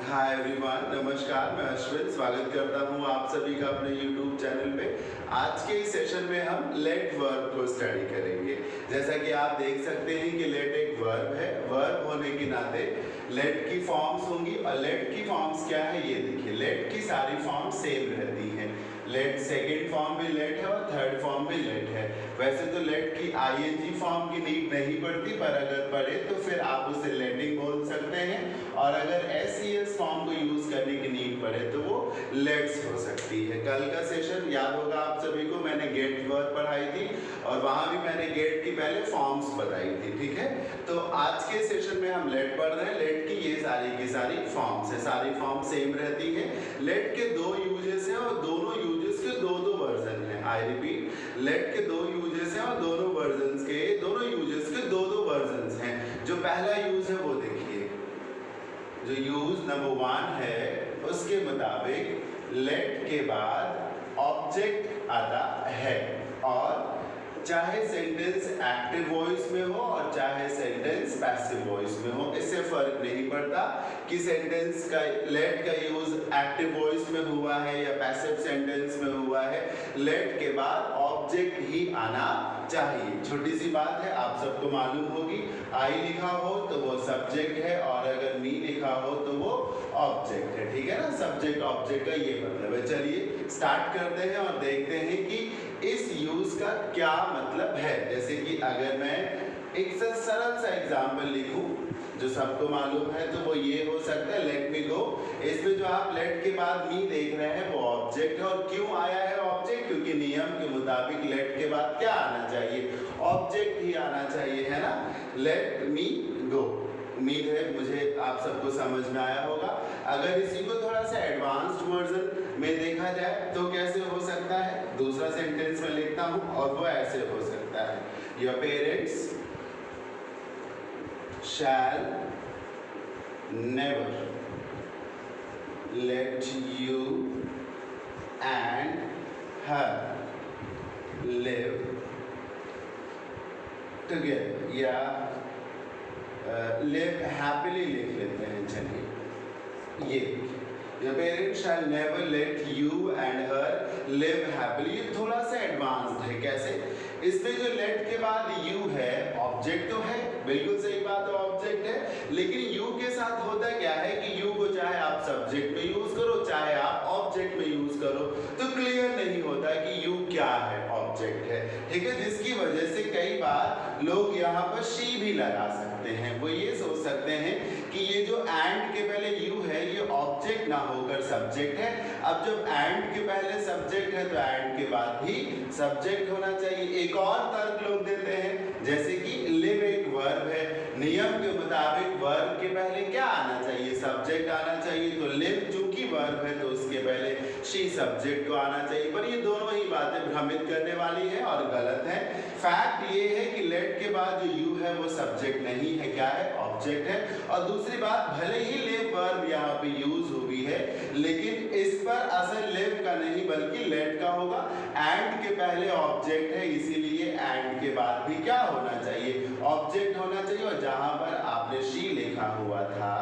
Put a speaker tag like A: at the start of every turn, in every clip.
A: Hi everyone, नमस्कार। मैं अश्विन स्वागत करता हूं आप सभी का अपने YouTube चैनल पे। आज के इस सेशन में हम लेट वर्ब को स्टडी करेंगे। जैसा कि आप देख सकते हैं कि लेट एक वर्ब है। वर्ब होने के नाते लेट की फॉर्म्स होंगी और लेट की फॉर्म्स क्या है ये देखिए। लेट की सारी फॉर्म सेम रहती हैं। लेट सेकेंड फॉर्म भी लेट है और थर्ड फॉर्म भी लेट है। वैसे तो लेट की आईएनजी फॉर्म की नीड नहीं पड़ती, पर अगर पड़े तो फिर आप उसे लेटिंग बोल सकते हैं, और अगर एसईएस फॉर्म को यूज करने की नीड पड़े तो वो लेट्स हो सकती है। कल का सेशन याद होगा आप सभी को, मैंने गेट वर्ब पढ़ाई थी और वहां भी मैंने गेट की पहले फॉर्म्स बताई थी, ठीक है। तो आज के सेशन में हम लेट पढ़ रहे हैं। लेट की ये सारी की सारी फॉर्म्स है, सारी फॉर्म सेम रहती है। लेट के दो यूजेस हैं और दोनों यूजेस के दो दो वर्जन हैं। आई रिपीट, लेट के दो यूजेस हैं और दोनों यूजेस के दो दो वर्जन हैं। जो पहला यूज है वो देखिए, जो यूज नंबर 1 है उसके मुताबिक लेट के बाद ऑब्जेक्ट आता है, और चाहे सेंटेंस एक्टिव वॉइस में हो और चाहे सेंटेंस पैसिव वॉइस में हो, इससे फर्क नहीं पड़ता कि सेंटेंस का लेट का यूज एक्टिव वॉइस में हुआ है या पैसिव सेंटेंस में हुआ है। लेट के बाद ऑब्जेक्ट ही आना चाहिए। छोटी सी बात है, आप सबको मालूम होगी। आई लिखा हो तो वो सब्जेक्ट है, और अगर मी लिखा हो तो वो ऑब्जेक्ट है, ठीक है ना। सब्जेक्ट ऑब्जेक्ट का ये मतलब है। चलिए स्टार्ट करते हैं और देखते हैं कि इस यूज का क्या मतलब है। जैसे कि अगर मैं एक सरल सा एग्जाम्पल लिखूं जो सबको मालूम है तो वो ये हो सकता है, लेट मी गो। इसमें जो आप लेट के बाद मी देख रहे हैं वो ऑब्जेक्ट है। और क्यों आया है ऑब्जेक्ट? क्योंकि नियम के मुताबिक लेट के बाद क्या आना चाहिए? ऑब्जेक्ट ही आना चाहिए, है ना। लेट मी गो। उम्मीद है मुझे आप सबको समझ में आया होगा। अगर इसी को थोड़ा सा एडवांस्ड वर्जन में देखा जाए तो कैसे हो सकता है? दूसरा सेंटेंस में लिखता हूं और वो ऐसे हो सकता है, your parents shall never let you and her live together, या live happily लिख लेते हैं। चलिए, ये your parents shall never let you and her live happily, ये थोड़ा सा एडवांस्ड है। कैसे? इसमें जो लेट के बाद यू है, ऑब्जेक्ट तो है, बिल्कुल सही बात है, ऑब्जेक्ट है। लेकिन यू के साथ होता क्या है कि यू को चाहे आप सब्जेक्ट में यूज करो चाहे आप ऑब्जेक्ट में यूज करो तो क्लियर नहीं होता कि यू क्या है, ऑब्जेक्ट है, ठीक है। जिसकी वजह से कई बार लोग यहाँ पर शी भी लगा सकते हैं। वो ये सोच सकते हैं कि ये जो एंड के पहले यू है ये ऑब्जेक्ट ना होकर सब्जेक्ट है। अब जब एंड के पहले सब्जेक्ट है तो एंड के बाद भी सब्जेक्ट होना चाहिए। एक और तर्क लोग देते हैं, जैसे कि लिव एक वर्ब है, नियम के मुताबिक वर्ब के पहले क्या आना चाहिए? सब्जेक्ट आना चाहिए। तो लिव चूंकि वर्ब है तो उसके पहले शी सब्जेक्ट को आना चाहिए। पर ये दोनों ही बातें भ्रमित करने वाली है और गलत है। फैक्ट ये है कि लेट के बाद जो यू है वो सब्जेक्ट नहीं है, क्या है? ऑब्जेक्ट है। और दूसरी बात, भले ही लिव वर्ब यहाँ पे यूज हुई है लेकिन इस पर असर लिव का नहीं बल्कि लेट का होगा। एंड के पहले ऑब्जेक्ट है, इसीलिए एंड के बाद भी क्या होना चाहिए? ऑब्जेक्ट होना चाहिए। और जहां पर आपने शी लिखा हुआ था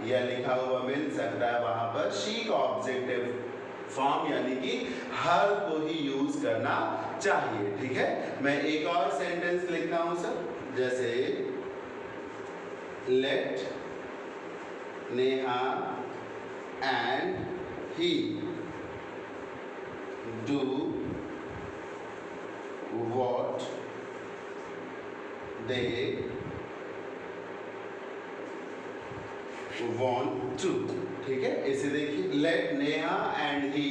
A: या लिखा हुआ मिल सकता है वहां पर शी का ऑब्जेक्टिव फॉर्म यानी कि हर को ही यूज करना चाहिए, ठीक है। मैं एक और सेंटेंस लिखता हूं सर, जैसे let Neha and he do what they want to, ठीक है। इसे देखिए, let Neha and he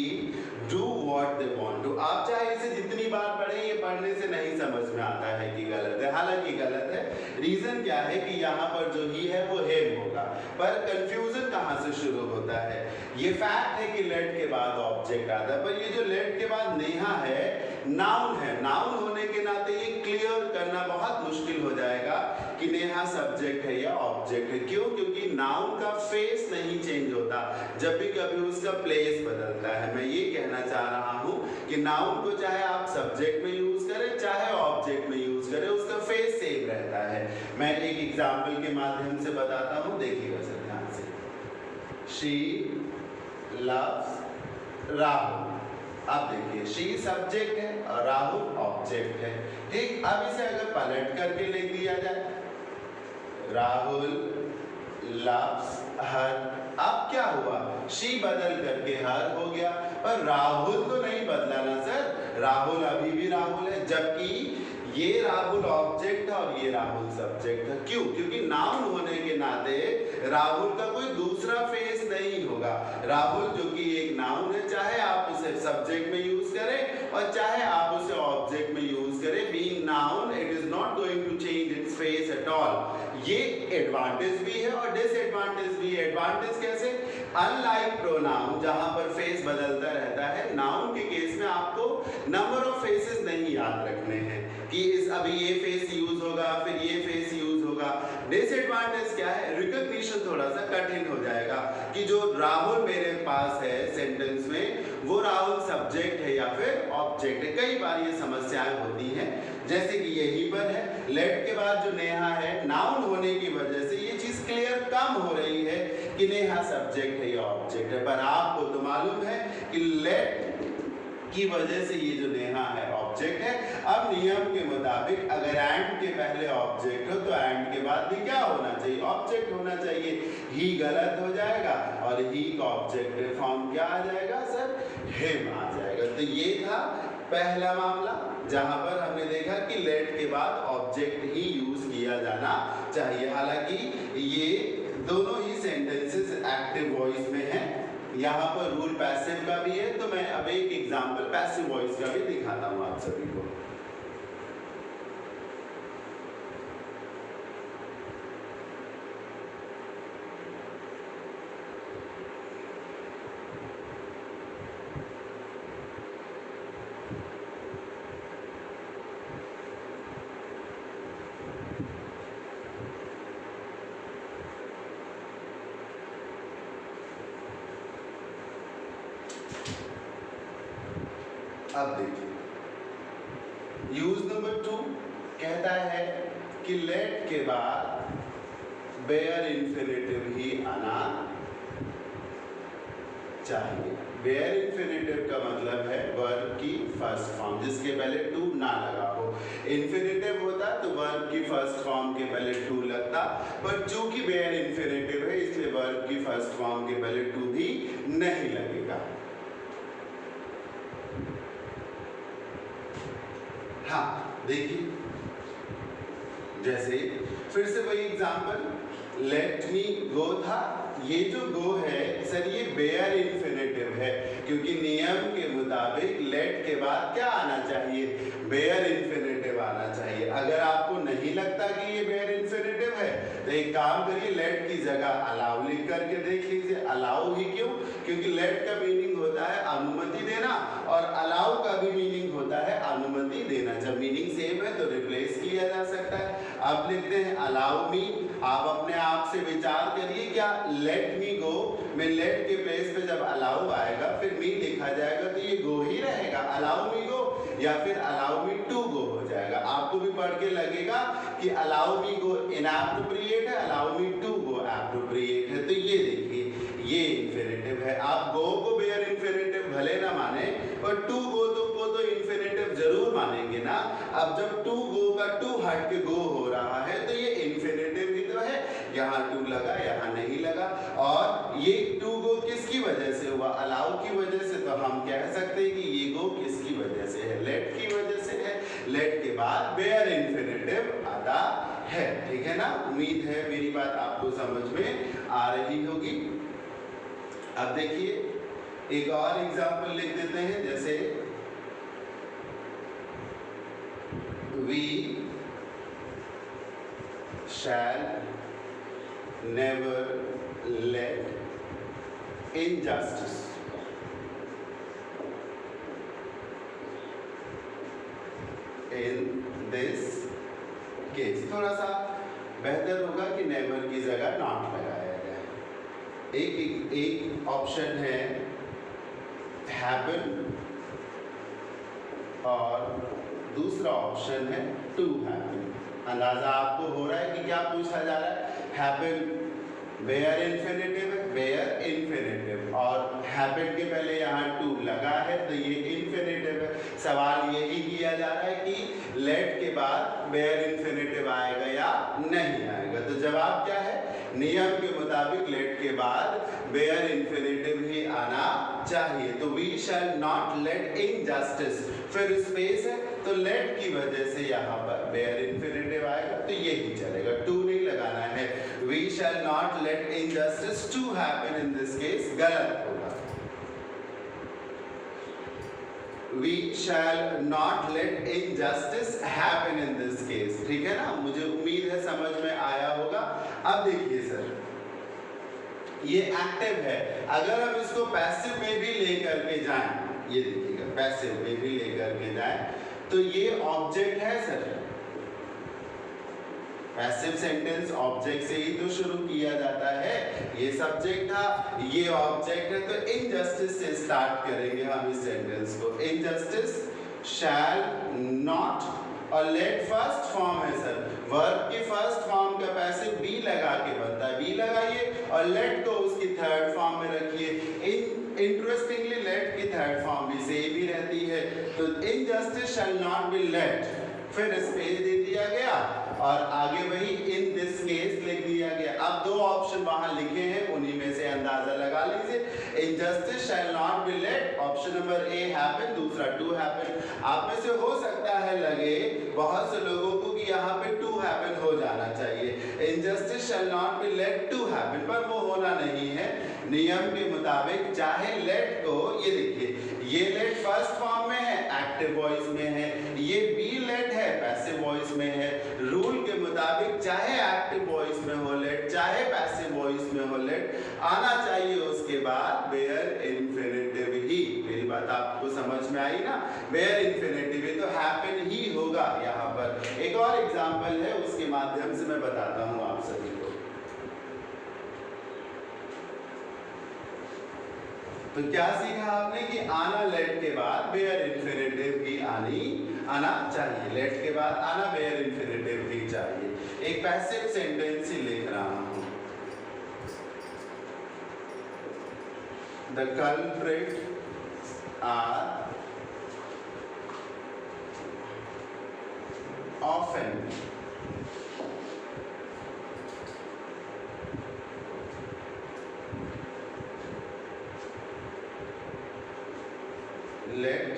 A: do what they want to. आप चाहे इसे जितनी बार पढ़ें ये पढ़ने से नहीं समझ में आता है कि गलत है, हालांकि गलत है। रीजन क्या है कि यहाँ पर जो ही है वो हेम होगा, पर कंफ्यूजन कहाँ से शुरू होता है? ये फैक्ट है कि लेट के बाद ऑब्जेक्ट आता है, पर ये जो लेट के बाद नेहा है नाउन है। नाउन होने के नाते ये क्लियर करना बहुत मुश्किल हो जाएगा कि नेहा सब्जेक्ट है या ऑब्जेक्ट है। क्यों? क्योंकि नाउन का फेस नहीं चेंज होता, जब भी कभी उसका प्लेस बदलता है। मैं ये कहना चाह रहा हूं कि नाउन को चाहे आप सब्जेक्ट में यूज करें चाहे ऑब्जेक्ट में यूज करें, उसका फेस सेम रहता है। मैं एक एग्जाम्पल के माध्यम से बताता हूं, देखिएगा सर ध्यान से। She loves Rahul. अब देखिए शी सब्जेक्ट है और राहुल ऑब्जेक्ट है। ठीक, अब इसे अगर पलट करके लिख दिया जाए, राहुल लव्स हर। अब क्या हुआ, शी बदल करके हर हो गया, पर राहुल तो नहीं बदला ना सर, राहुल अभी भी राहुल है, जबकि ये राहुल ऑब्जेक्ट है और ये राहुल सब्जेक्ट है। क्यों? क्योंकि नाउन होने के नाते राहुल का कोई दूसरा फेस नहीं होगा। राहुल जो कि एक नाउन है, चाहे आप उसे सब्जेक्ट में यूज करें और चाहे आप उसे ऑब्जेक्ट में यूज करें, being known it is not going to change its face at all. ये एडवांटेज भी है और डिसएडवांटेज भी है। एडवांटेज कैसे? अनलाइक प्रोनाउन जहां पर फेस बदलता रहता है, नाउन के केस में आपको नंबर ऑफ फेसेस नहीं याद रखने हैं कि इस अभी ये फेस यूज होगा फिर ये फेस यूज होगा। डिसएडवांटेज क्या है? रिकॉग्निशन थोड़ा सा कठिन हो जाएगा कि जो राहुल मेरे पास है सेंटेंस में, वो राहुल सब्जेक्ट है या फिर ऑब्जेक्ट है। कई बार ये समस्याएं होती हैं, जैसे कि यहीं पर है, लेट के बाद जो नेहा है, नाउन होने की वजह से ये चीज क्लियर कम हो रही है कि नेहा सब्जेक्ट है या ऑब्जेक्ट है, पर आपको तो मालूम है कि लेट की वजह से ये जो नेहा है ऑब्जेक्ट है। अब नियम के मुताबिक अगर एंड के पहले ऑब्जेक्ट हो तो एंड के बाद भी क्या होना चाहिए? ऑब्जेक्ट होना चाहिए। ही गलत हो जाएगा और ही का ऑब्जेक्टिव फॉर्म क्या आ जाएगा सर? हिम आ जाएगा। तो ये था पहला मामला जहां पर हमने देखा कि लेट के बाद ऑब्जेक्ट ही यूज किया जाना चाहिए। हालांकि ये दोनों ही सेंटेंसेस एक्टिव वॉइस में हैं। यहाँ पर रूल पैसिव का भी है, तो मैं अब एक एग्जांपल पैसिव वॉइस का भी दिखाता हूँ आप सभी को। अब देखिए यूज नंबर 2 कहता है कि लेट के बाद बेयर इंफिनिटिव ही आना चाहिए। बेयर इंफिनिटिव का मतलब है वर्ब की फर्स्ट फॉर्म जिसके पहले टू ना लगा हो। इंफिनिटिव होता तो वर्ब की फर्स्ट फॉर्म के पहले टू लगता, पर चूंकि बेयर इंफिनिटिव है इसलिए वर्ब की फर्स्ट फॉर्म के पहले टू भी नहीं लगेगा। हाँ देखिए, जैसे फिर से वही एग्जांपल, लेट मी गो था, ये जो गो है सर ये बेयर इंफिनिटिव है, क्योंकि नियम के मुताबिक लेट के बाद क्या आना चाहिए? बेयर इंफिनिटिव आना चाहिए। अगर आपको नहीं लगता कि ये बेयर इंफिनिटिव है तो एक काम करिए, लेट की जगह अलाउ लिख करके देख लीजिए। अलाउ ही क्यों? क्योंकि लेट का मीनिंग होता है अनुमति देना और अलाउ का भी मीनिंग होता है अनुमति देना। जब मीनिंग सेम है तो रिप्लेस किया जा सकता है। अब लिखते हैं अलाउ मी। आप अपने आप से विचार करिए, क्या लेट मी गो में लेट के प्लेस पे जब अलाउ आएगा फिर मी लिखा जाएगा तो ये गो ही रहेगा, अलाउ मी गो, या फिर अलाउ मी टू गो हो जाएगा। आपको भी पढ़ के लगेगा कि अलाउ मी गो इनएप्रोप्रिएट है, allow me to go appropriate है। तो ये देखिए ये इंफिनिटिव है। आप गो को बेयर इंफिनिटिव भले ना माने पर टू गो को तो इंफिनिटिव जरूर मानेंगे ना। अब जब टू गो का टू हट के गो हो रहा है तो ये इंफिनिटिव ही तो है, यहाँ टू लगा यहाँ नहीं लगा। और ये टू गो किसकी वजह से हुआ? अलाउ की वजह से। तो हम कह सकते हैं कि ये गो किसकी वजह से है? लेट की वजह से है। लेट के बाद बेयर इंफिनिटिव आता है। ठीक है ना? उम्मीद है मेरी बात आपको समझ में आ रही होगी। अब देखिए एक और एग्जांपल लिख देते हैं, जैसे we shall never let injustice in this case। थोड़ा सा बेहतर होगा कि नेवर की जगह नॉट लगाया जाए। एक ऑप्शन है हैपन और दूसरा ऑप्शन है टू हैपन। अंदाजा आपको हो रहा है कि क्या पूछा जा रहा है? हैपन बेयर इंफिनिटिव है, बेयर इंफिनिटिव हैपेंड के पहले यहाँ टू लगा है तो ये इन्फिनेटिव है। सवाल यही किया जा रहा है कि लेट के बाद वेयर इन्फिनेटिव आएगा या नहीं आएगा। तो जवाब क्या है, नियम के मुताबिक लेट के बाद वेयर इन्फिनेटिव ही आना चाहिए। तो we shall not let injustice, फिर स्पेस है तो लेट की वजह से यहाँ पर वेयर इन्फिनेटिव आएगा तो यही चलेगा, टू नहीं लगाना है। We shall not let injustice to happen, in this case गलत होगा। We shall not let injustice happen in this case, ठीक है ना, मुझे उम्मीद है समझ में आया होगा। अब देखिए सर, ये एक्टिव है, अगर हम इसको पैसिव में भी लेकर के जाएं, ये देखिएगा पैसिव में भी लेकर के जाएं तो ये ऑब्जेक्ट है सर। पैसिव सेंटेंस ऑब्जेक्ट से ही तो शुरू किया जाता है, ये सब्जेक्ट था, ये ऑब्जेक्ट है, तो इनजस्टिस से स्टार्ट करेंगे हम इस सेंटेंस को। इनजस्टिस शैल नॉट, और लेट फर्स्ट फॉर्म है सर, वर्ब की फर्स्ट फॉर्म का पैसिव बी लगा के बनता है, बी लगाइए और लेट को उसकी थर्ड फॉर्म में रखिए। इंटरेस्टिंगली लेट की थर्ड फॉर्म भी सेम ही रहती है, तो injustice shall not be let, फिर स्पेस दे दिया गया और आगे वही इन दिस केस लिख दिया गया। अब दो ऑप्शन वहां लिखे हैं, उन्हीं में से अंदाजा लगा लीजिए। Injustice shall not be let, option number A happen, दूसरा टू हैपन। आप में से हो सकता है लगे बहुत से लोगों को कि यहाँ पे टू हैपन हो जाना चाहिए, injustice shall not be let to happen, पर वो होना नहीं है। नियम के मुताबिक चाहे लेट को, ये देखिए ये लेट फर्स्ट फॉर्म में है, एक्टिव वॉइस में है, ये बी लेट है, पैसिव वॉइस में है। रूल के मुताबिक चाहे एक्टिव वॉइस में हो लेट, चाहे पैसिव वॉइस में हो लेट, आना चाहिए उसके बाद वेयर इन्फिनेटिव ही। मेरी बात आपको समझ में आई ना, वेयर इन्फिनेटिव ही तो हैपन ही होगा यहाँ पर। एक और एग्जांपल है, उसके माध्यम से मैं बताता हूँ आप सभी को। तो क्या सीखा आपने कि आना लेट के बाद वेयर इन्फिनेटिव ही आना चाहिए, लेट के बाद आना वेयर इन्फिनेटिव ही चाहिए। एक पैसिव सेंटेंस ही लिख रहा हूं, the culprit are often let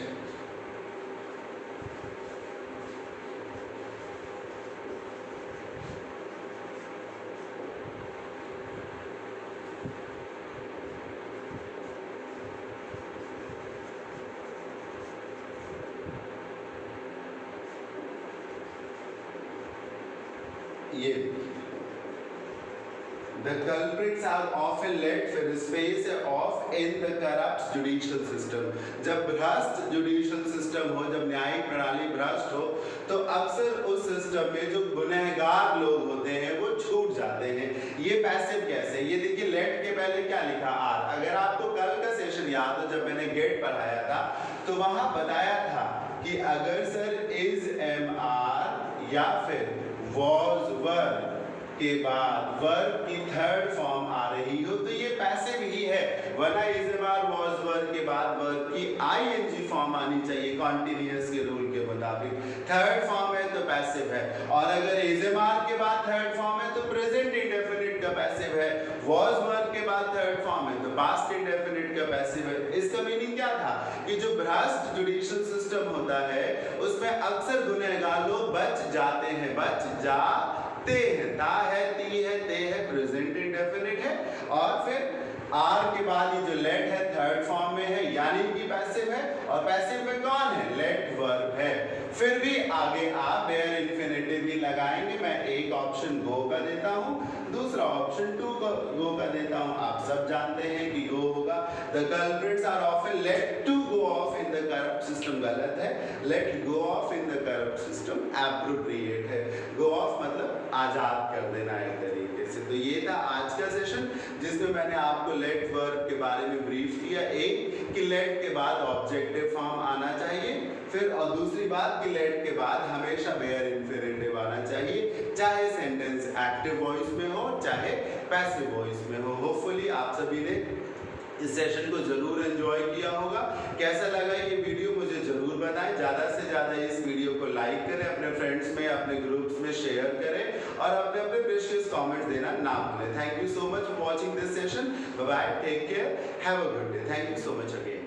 A: ये The culprits are often let, फिर space off in the corrupt judicial system. जब भ्रष्ट जुडिशियल सिस्टम हो, जब न्यायिक प्रणाली भ्रष्ट हो, तो अक्सर उस सिस्टम में जो गुनहगार लोग होते हैं वो छूट जाते हैं। ये पैसिव कैसे, ये देखिए लेट के पहले क्या लिखा, आर। अगर आपको कल का सेशन याद हो जब मैंने गेट पढ़ाया था तो वहां बताया था कि अगर सर इज एम आर या फिर वॉज वर के बाद वर्ब की थर्ड फॉर्म आ रही हो तो ये पैसिव ही है, वरना is am are was were के बाद वर्ब की आईएनजी फॉर्म आनी चाहिए कॉन्टिन्यूअस के रूल के मुताबिक। थर्ड फॉर्म है तो पैसिव है, और अगर इज एम आर के बाद थर्ड फॉर्म है तो प्रेजेंट इंडेफिनिट का पैसिव है, वॉज वर के बाद थर्ड फॉर्म है तो पास्ट इंडेफिनिट का पैसिव है। इसका मीनिंग क्या था कि जो भ्रष्ट जुडिशियल सिस्टम होता है उसमें अक्सर गुनहगार लोग बच जाते हैं, बच जाते हैं। ता है, ती है, ते है, प्रेजेंट इंडेफिनिट है, और फिर आर के बाद ये जो लेट है थर्ड फॉर्म में है यानी कि पैसिव है, और पैसिव में कौन है, लेट वर्ब है। फिर भी आगे आप वेयर इन्फिनेटिव भी लगाएंगे। मैं एक ऑप्शन गो का देता हूँ, दूसरा ऑप्शन टू गो का देता हूँ। आप सब जानते हैं कि गो होगा। The culprits are often let to go off in the corrupt system, गलत है। Let go off in the corrupt system appropriate है। गो ऑफ मतलब आजाद कर देना एक तरीके से। तो ये था आज का सेशन जिसमें मैंने आपको लेट वर्ब के बारे में ब्रीफ किया। एक कि लेट के बाद ऑब्जेक्टिव फॉर्म आना चाहिए, फिर और दूसरी बात कि लेट के बाद हमेशा वेयर इन्फिनेटिव आना चाहिए, चाहे सेंटेंस एक्टिव वॉइस में हो चाहे पैसिव वॉइस में हो। होपफुली आप सभी ने इस सेशन को जरूर एंजॉय किया होगा। कैसा लगा ये वीडियो मुझे जरूर बताएं। ज़्यादा से ज़्यादा इस वीडियो को लाइक करें, अपने फ्रेंड्स में, अपने ग्रुप्स में शेयर करें और अपने अपने प्रेशियस कमेंट्स देना ना भूलें। Thank you so much for watching this session. Bye bye, take care, have a good day. Thank you so much again.